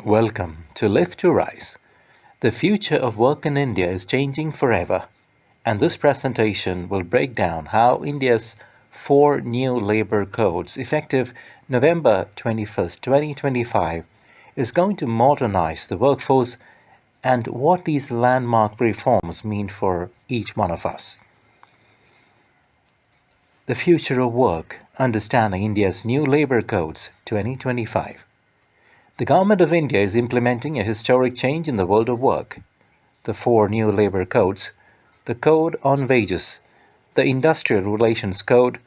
Welcome to Live to Rise. The future of work in India is changing forever, and this presentation will break down how India's four new labor codes, effective November 21st, 2025, is going to modernize the workforce and what these landmark reforms mean for each one of us. The future of work, understanding India's new labor codes 2025. The Government of India is implementing a historic change in the world of work. The four new labor codes, the Code on Wages, the Industrial Relations Code,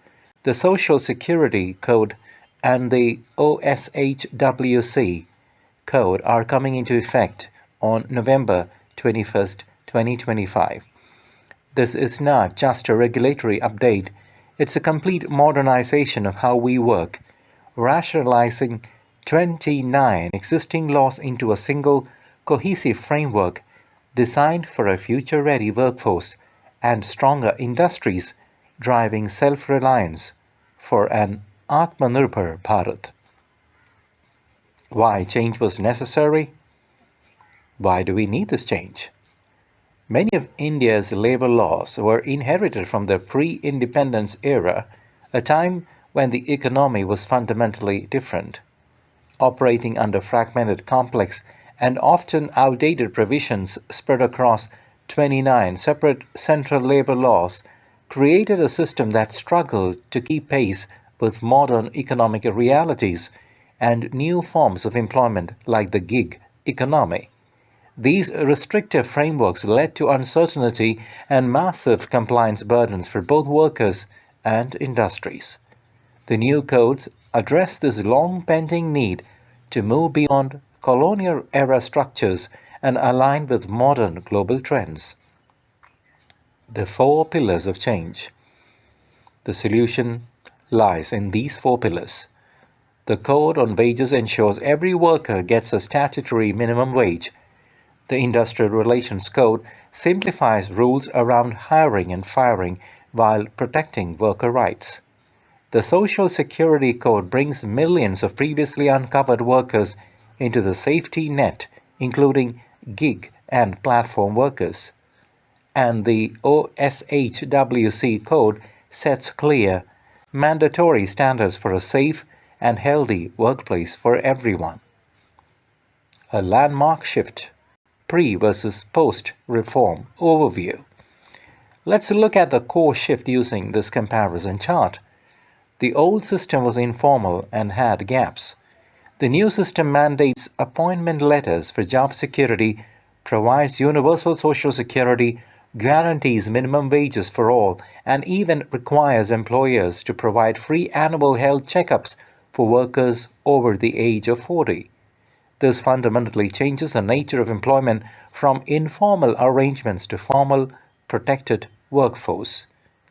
the Social Security Code, and the OSHWC Code are coming into effect on November 21st, 2025. This is not just a regulatory update, it's a complete modernization of how we work, rationalizing 29 existing laws into a single, cohesive framework designed for a future-ready workforce and stronger industries, driving self-reliance for an Atmanirbhar Bharat. Why change was necessary? Why do we need this change? Many of India's labor laws were inherited from the pre-independence era, a time when the economy was fundamentally different. Operating under fragmented, complex, and often outdated provisions spread across 29 separate central labor laws created a system that struggled to keep pace with modern economic realities and new forms of employment like the gig economy. These restrictive frameworks led to uncertainty and massive compliance burdens for both workers and industries. The new codes address this long-pending need to move beyond colonial-era structures and align with modern global trends. The four pillars of change. The solution lies in these four pillars. The Code on Wages ensures every worker gets a statutory minimum wage. The Industrial Relations Code simplifies rules around hiring and firing while protecting worker rights. The Social Security Code brings millions of previously uncovered workers into the safety net, including gig and platform workers. And the OSHWC Code sets clear, mandatory standards for a safe and healthy workplace for everyone. A landmark shift. Pre versus post reform overview. Let's look at the core shift using this comparison chart. The old system was informal and had gaps. The new system mandates appointment letters for job security, provides universal social security, guarantees minimum wages for all, and even requires employers to provide free annual health checkups for workers over the age of 40. This fundamentally changes the nature of employment from informal arrangements to formal, protected workforce.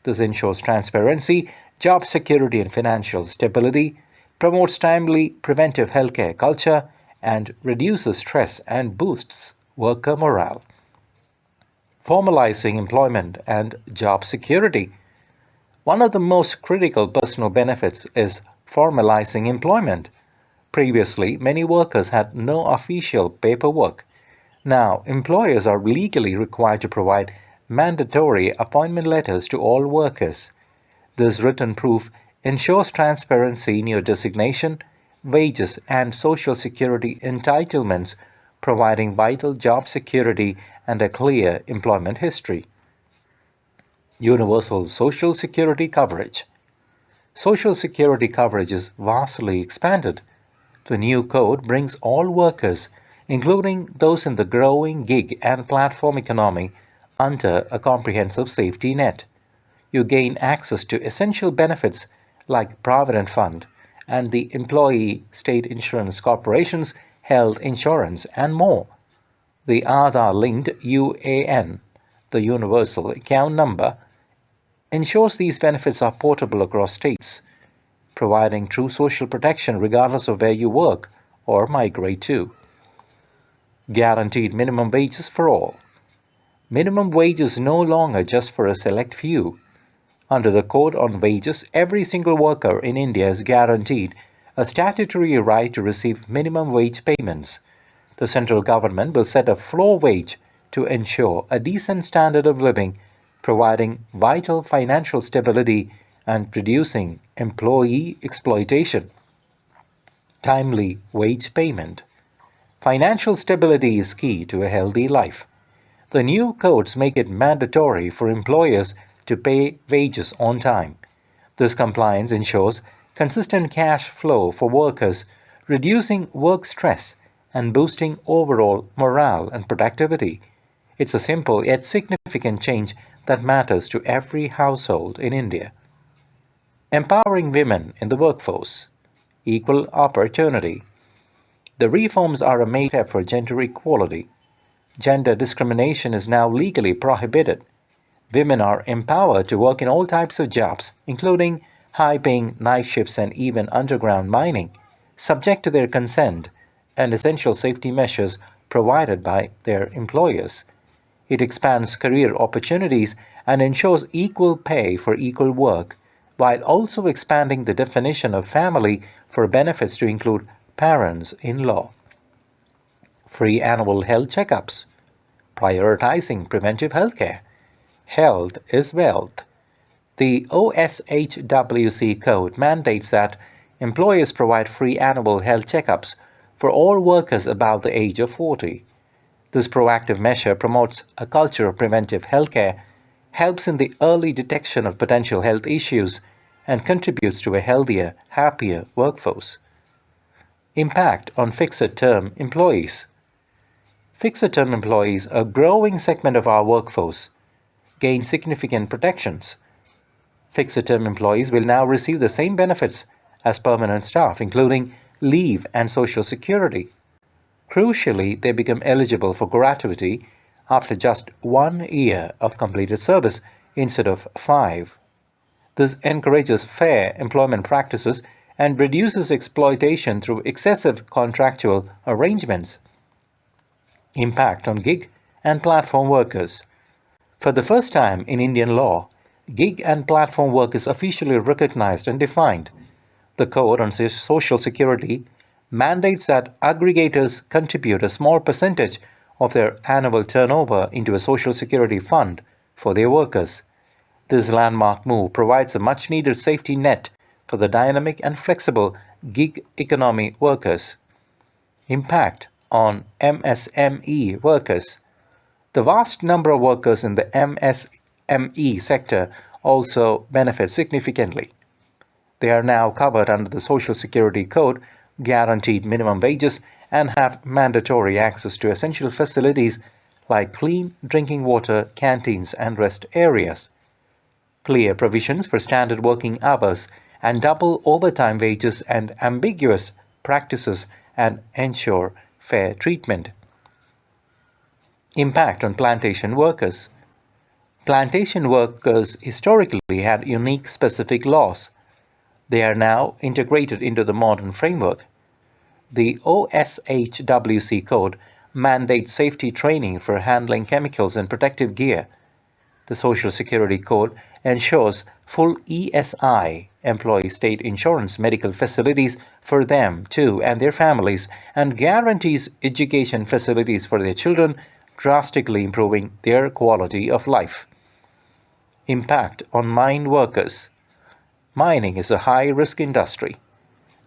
This ensures transparency, job security, and financial stability, promotes timely preventive healthcare culture, and reduces stress and boosts worker morale. Formalizing employment and job security. One of the most critical personal benefits is formalizing employment. Previously, many workers had no official paperwork. Now, employers are legally required to provide mandatory appointment letters to all workers. This written proof ensures transparency in your designation, wages, and social security entitlements, providing vital job security and a clear employment history. Universal Social Security coverage. Social security coverage is vastly expanded. The new code brings all workers, including those in the growing gig and platform economy, under a comprehensive safety net. You gain access to essential benefits like Provident Fund and the Employee State Insurance Corporation's health insurance and more. The Aadhaar-linked UAN, the Universal Account Number, ensures these benefits are portable across states, providing true social protection regardless of where you work or migrate to. Guaranteed minimum wages for all. Minimum wage is no longer just for a select few. Under the Code on Wages, every single worker in India is guaranteed a statutory right to receive minimum wage payments. The central government will set a floor wage to ensure a decent standard of living, providing vital financial stability and reducing employee exploitation. Timely wage payment. Financial stability is key to a healthy life. The new codes make it mandatory for employers to pay wages on time. This compliance ensures consistent cash flow for workers, reducing work stress and boosting overall morale and productivity. It's a simple yet significant change that matters to every household in India. Empowering women in the workforce. Equal opportunity. The reforms are a major step for gender equality. Gender discrimination is now legally prohibited. Women are empowered to work in all types of jobs, including high-paying night shifts and even underground mining, subject to their consent and essential safety measures provided by their employers. It expands career opportunities and ensures equal pay for equal work, while also expanding the definition of family for benefits to include parents-in-law. Free annual health checkups. Prioritizing preventive health care. Health is wealth. The OSHWC code mandates that employers provide free annual health checkups for all workers above the age of 40. This proactive measure promotes a culture of preventive health care, helps in the early detection of potential health issues, and contributes to a healthier, happier workforce. Impact on fixed-term employees. Fixed-term employees, a growing segment of our workforce, gain significant protections. Fixed-term employees will now receive the same benefits as permanent staff, including leave and social security. Crucially, they become eligible for gratuity after just 1 year of completed service instead of 5. This encourages fair employment practices and reduces exploitation through excessive contractual arrangements. Impact on gig and platform workers. For the first time in Indian law, gig and platform work is officially recognized and defined. The Code on Social Security mandates that aggregators contribute a small percentage of their annual turnover into a social security fund for their workers. This landmark move provides a much-needed safety net for the dynamic and flexible gig economy workers. Impact on MSME workers. The vast number of workers in the MSME sector also benefit significantly. They are now covered under the Social Security Code, guaranteed minimum wages, and have mandatory access to essential facilities like clean drinking water, canteens, and rest areas. Clear provisions for standard working hours and double overtime wages and ambiguous practices and ensure fair treatment. Impact on plantation workers. Plantation workers historically had unique specific laws. They are now integrated into the modern framework. The OSHWC code mandates safety training for handling chemicals and protective gear. The Social Security Code ensures full ESI, employee state insurance medical facilities for them too and their families, and guarantees education facilities for their children, drastically improving their quality of life. Impact on mine workers. Mining is a high-risk industry.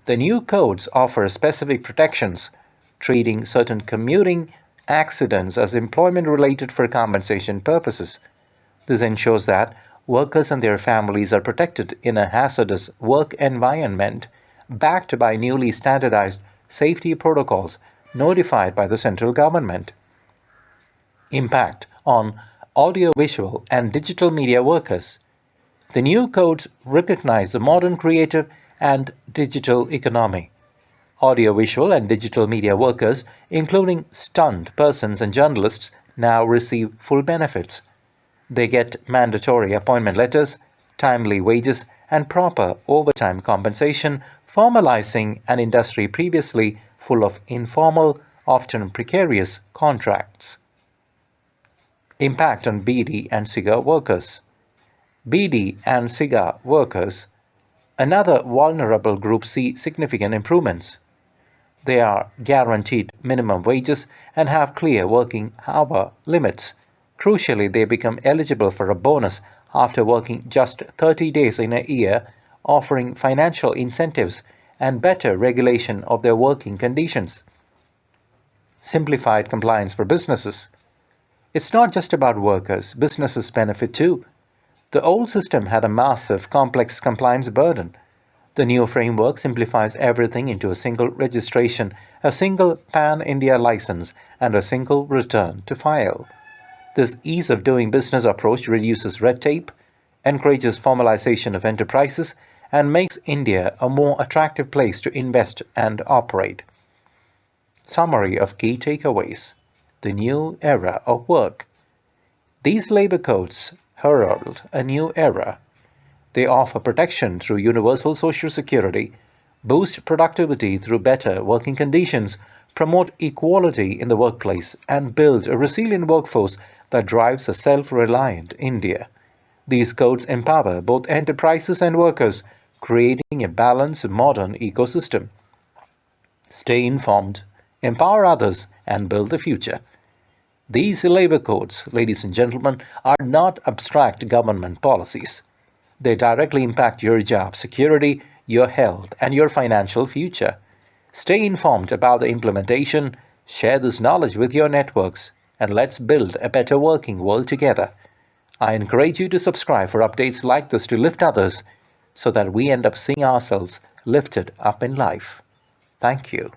The new codes offer specific protections, treating certain commuting accidents as employment-related for compensation purposes. This ensures that workers and their families are protected in a hazardous work environment, backed by newly standardized safety protocols notified by the central government. Impact on audiovisual and digital media workers. The new codes recognize the modern creative and digital economy. Audiovisual and digital media workers, including stunt persons and journalists, now receive full benefits. They get mandatory appointment letters, timely wages, and proper overtime compensation, formalizing an industry previously full of informal, often precarious contracts. Impact on BD and cigar workers. BD and cigar workers, another vulnerable group, see significant improvements. They are guaranteed minimum wages and have clear working hour limits. Crucially, they become eligible for a bonus after working just 30 days in a year, offering financial incentives and better regulation of their working conditions. Simplified compliance for businesses. It's not just about workers, businesses benefit too. The old system had a massive, complex compliance burden. The new framework simplifies everything into a single registration, a single Pan India license, and a single return to file. This ease of doing business approach reduces red tape, encourages formalization of enterprises, and makes India a more attractive place to invest and operate. Summary of key takeaways. The new era of work. These labor codes herald a new era. They offer protection through universal social security, boost productivity through better working conditions, promote equality in the workplace, and build a resilient workforce that drives a self-reliant India. These codes empower both enterprises and workers, creating a balanced modern ecosystem. Stay informed, empower others, and build the future. These labor codes, ladies and gentlemen, are not abstract government policies. They directly impact your job security, your health, and your financial future. Stay informed about the implementation, share this knowledge with your networks, and let's build a better working world together. I encourage you to subscribe for updates like this to lift others so that we end up seeing ourselves lifted up in life. Thank you.